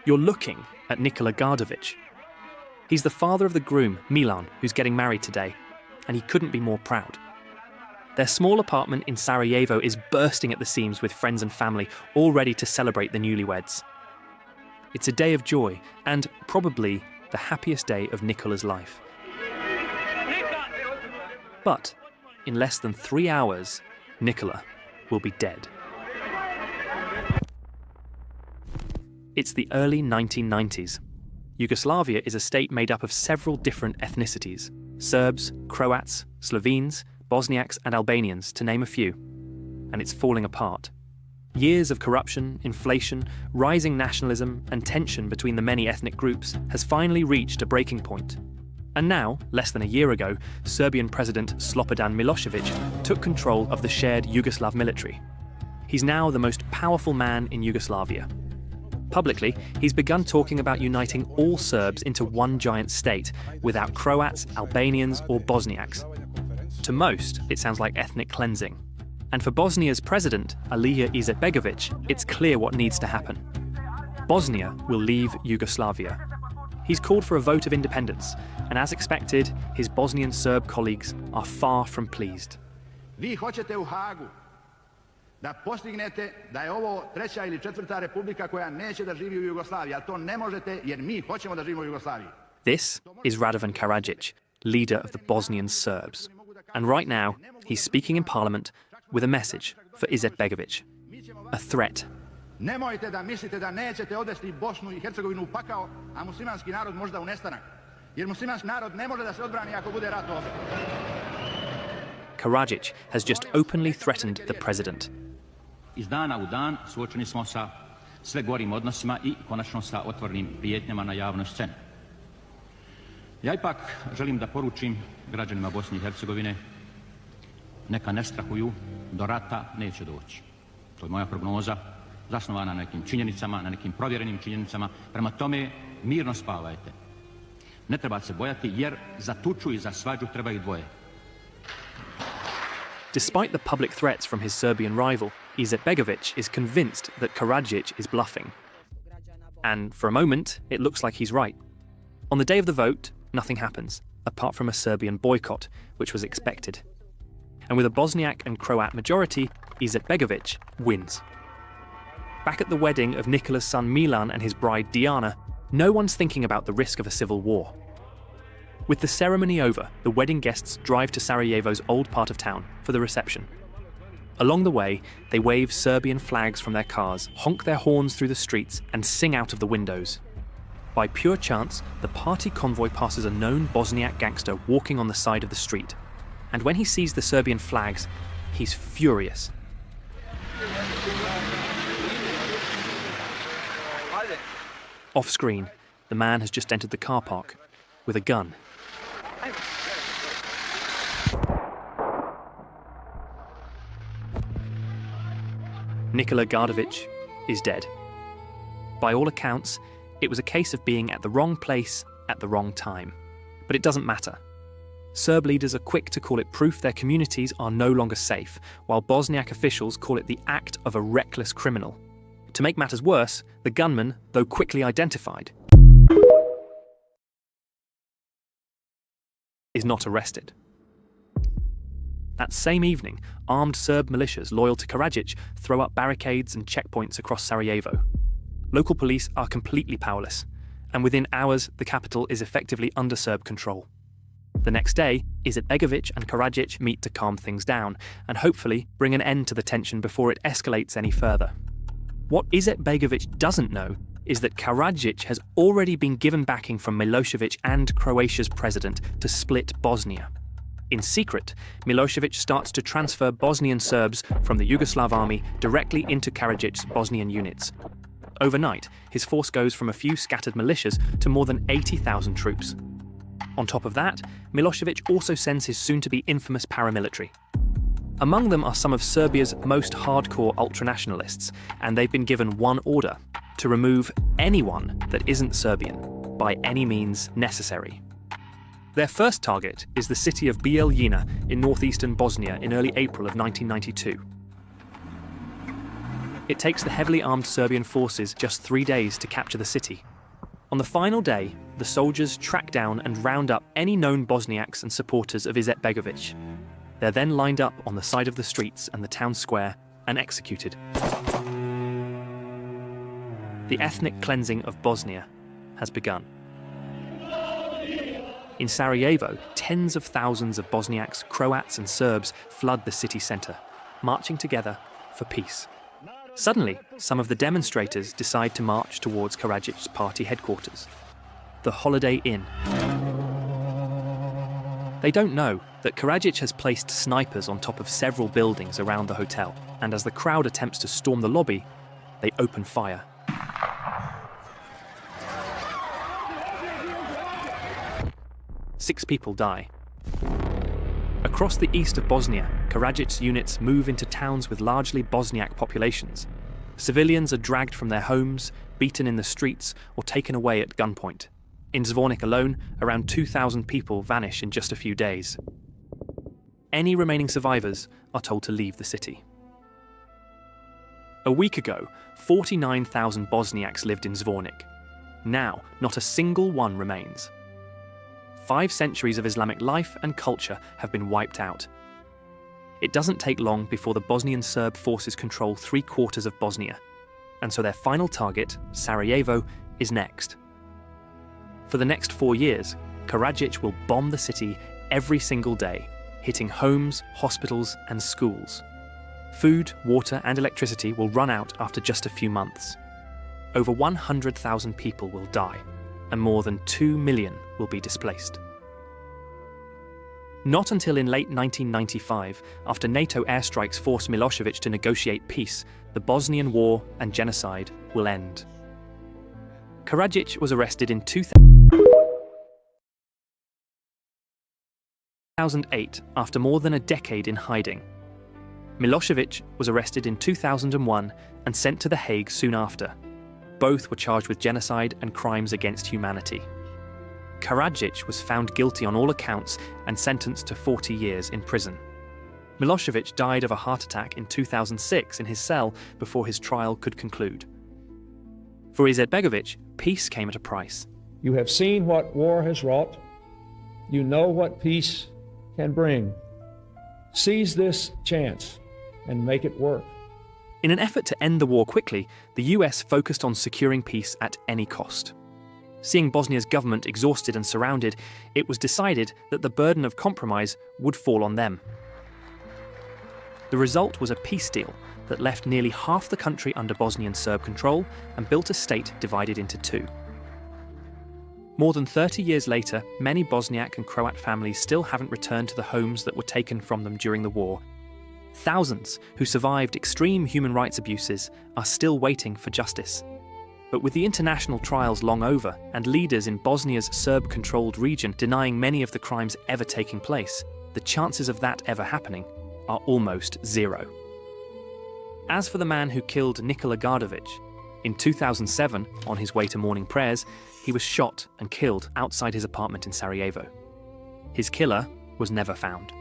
You're looking at Nikola Gardovic. He's the father of the groom, Milan, who's getting married today, and he couldn't be more proud. Their small apartment in Sarajevo is bursting at the seams with friends and family, all ready to celebrate the newlyweds. It's a day of joy, and probably the happiest day of Nikola's life. But in less than 3 hours, Nikola will be dead. It's the early 1990s. Yugoslavia is a state made up of several different ethnicities: Serbs, Croats, Slovenes, Bosniaks and Albanians, to name a few. And it's falling apart. Years of corruption, inflation, rising nationalism and tension between the many ethnic groups has finally reached a breaking point. And now, less than a year ago, Serbian President Slobodan Milosevic took control of the shared Yugoslav military. He's now the most powerful man in Yugoslavia. Publicly, he's begun talking about uniting all Serbs into one giant state, without Croats, Albanians or Bosniaks. To most, it sounds like ethnic cleansing. And for Bosnia's president, Alija Izetbegovic, it's clear what needs to happen. Bosnia will leave Yugoslavia. He's called for a vote of independence, and as expected, his Bosnian Serb colleagues are far from pleased. Vi hoćete u Hagu da postignete da je ovo treća ili četvrta republika koja neće da živi u Jugoslaviji, a to ne možete jer mi hoćemo da živimo u Jugoslaviji. This is Radovan Karadzic, leader of the Bosnian Serbs. And right now, he's speaking in parliament with a message for Izetbegovic, a threat. Nemojte da mislite da nećete odvesti Bosnu i Hercegovinu u pakao, a muslimanski narod možda u nestanak. Jer muslimanski narod ne može da se odbrani ako bude rat ovdje. Karadzic has just openly threatened the president. Iz dana u dan suočeni smo sa sve gorim odnosima i konačno sa otvorenim prijetnjama na javnoj sceni. Ja ipak želim da poručim građanima Bosne i Hercegovine, neka ne strahuju, do rata neće doći. To je moja prognoza, zasnovana na nekim činjenicama, na nekim provjerenim činjenicama. Prema tome, mirno spavajte. Ne treba se bojati, jer za tuču i za svađu treba ih dvoje. Despite the public threats from his Serbian rival, Izetbegovic is convinced that Karadzic is bluffing. And for a moment, it looks like he's right. On the day of the vote, nothing happens, apart from a Serbian boycott, which was expected. And with a Bosniak and Croat majority, Izetbegovic wins. Back at the wedding of Nikola's son Milan and his bride Diana, no one's thinking about the risk of a civil war. With the ceremony over, the wedding guests drive to Sarajevo's old part of town for the reception. Along the way, they wave Serbian flags from their cars, honk their horns through the streets, and sing out of the windows. By pure chance, the party convoy passes a known Bosniak gangster walking on the side of the street. And when he sees the Serbian flags, he's furious. Off-screen, the man has just entered the car park with a gun. Nikola Gardovic is dead. By all accounts, it was a case of being at the wrong place at the wrong time. But it doesn't matter. Serb leaders are quick to call it proof their communities are no longer safe, while Bosniak officials call it the act of a reckless criminal. To make matters worse, the gunman, though quickly identified, is not arrested. That same evening, armed Serb militias loyal to Karadzic throw up barricades and checkpoints across Sarajevo. Local police are completely powerless, and within hours, the capital is effectively under Serb control. The next day, Izetbegovic and Karadzic meet to calm things down and hopefully bring an end to the tension before it escalates any further. What Izetbegovic doesn't know is that Karadzic has already been given backing from Milosevic and Croatia's president to split Bosnia. In secret, Milosevic starts to transfer Bosnian Serbs from the Yugoslav army directly into Karadzic's Bosnian units. Overnight, his force goes from a few scattered militias to more than 80,000 troops. On top of that, Milosevic also sends his soon-to-be infamous paramilitary. Among them are some of Serbia's most hardcore ultranationalists, and they've been given one order: to remove anyone that isn't Serbian, by any means necessary. Their first target is the city of Bijeljina in northeastern Bosnia in early April of 1992. It takes the heavily armed Serbian forces just 3 days to capture the city. On the final day, the soldiers track down and round up any known Bosniaks and supporters of Izetbegovic. They're then lined up on the side of the streets and the town square and executed. The ethnic cleansing of Bosnia has begun. In Sarajevo, tens of thousands of Bosniaks, Croats and Serbs flood the city centre, marching together for peace. Suddenly, some of the demonstrators decide to march towards Karadzic's party headquarters, the Holiday Inn. They don't know that Karadzic has placed snipers on top of several buildings around the hotel, and as the crowd attempts to storm the lobby, they open fire. Six people die. Across the east of Bosnia, Karadzic's units move into towns with largely Bosniak populations. Civilians are dragged from their homes, beaten in the streets, or taken away at gunpoint. In Zvornik alone, around 2,000 people vanish in just a few days. Any remaining survivors are told to leave the city. A week ago, 49,000 Bosniaks lived in Zvornik. Now, not a single one remains. 5 centuries of Islamic life and culture have been wiped out. It doesn't take long before the Bosnian Serb forces control 3/4 of Bosnia, and so their final target, Sarajevo, is next. For the next 4 years, Karadzic will bomb the city every single day, hitting homes, hospitals and schools. Food, water and electricity will run out after just a few months. Over 100,000 people will die, and more than 2 million will be displaced. Not until in late 1995, after NATO airstrikes forced Milosevic to negotiate peace, the Bosnian War and genocide will end. Karadzic was arrested in 2008 after more than a decade in hiding. Milosevic was arrested in 2001 and sent to The Hague soon after. Both were charged with genocide and crimes against humanity. Karadzic was found guilty on all accounts and sentenced to 40 years in prison. Milosevic died of a heart attack in 2006 in his cell before his trial could conclude. For Izetbegovic, peace came at a price. You have seen what war has wrought. You know what peace can bring. Seize this chance and make it work. In an effort to end the war quickly, the US focused on securing peace at any cost. Seeing Bosnia's government exhausted and surrounded, it was decided that the burden of compromise would fall on them. The result was a peace deal that left nearly half the country under Bosnian Serb control and built a state divided into two. More than 30 years later, many Bosniak and Croat families still haven't returned to the homes that were taken from them during the war. Thousands who survived extreme human rights abuses are still waiting for justice. But with the international trials long over and leaders in Bosnia's Serb-controlled region denying many of the crimes ever taking place, the chances of that ever happening are almost zero. As for the man who killed Nikola Gardovic, in 2007, on his way to morning prayers, he was shot and killed outside his apartment in Sarajevo. His killer was never found.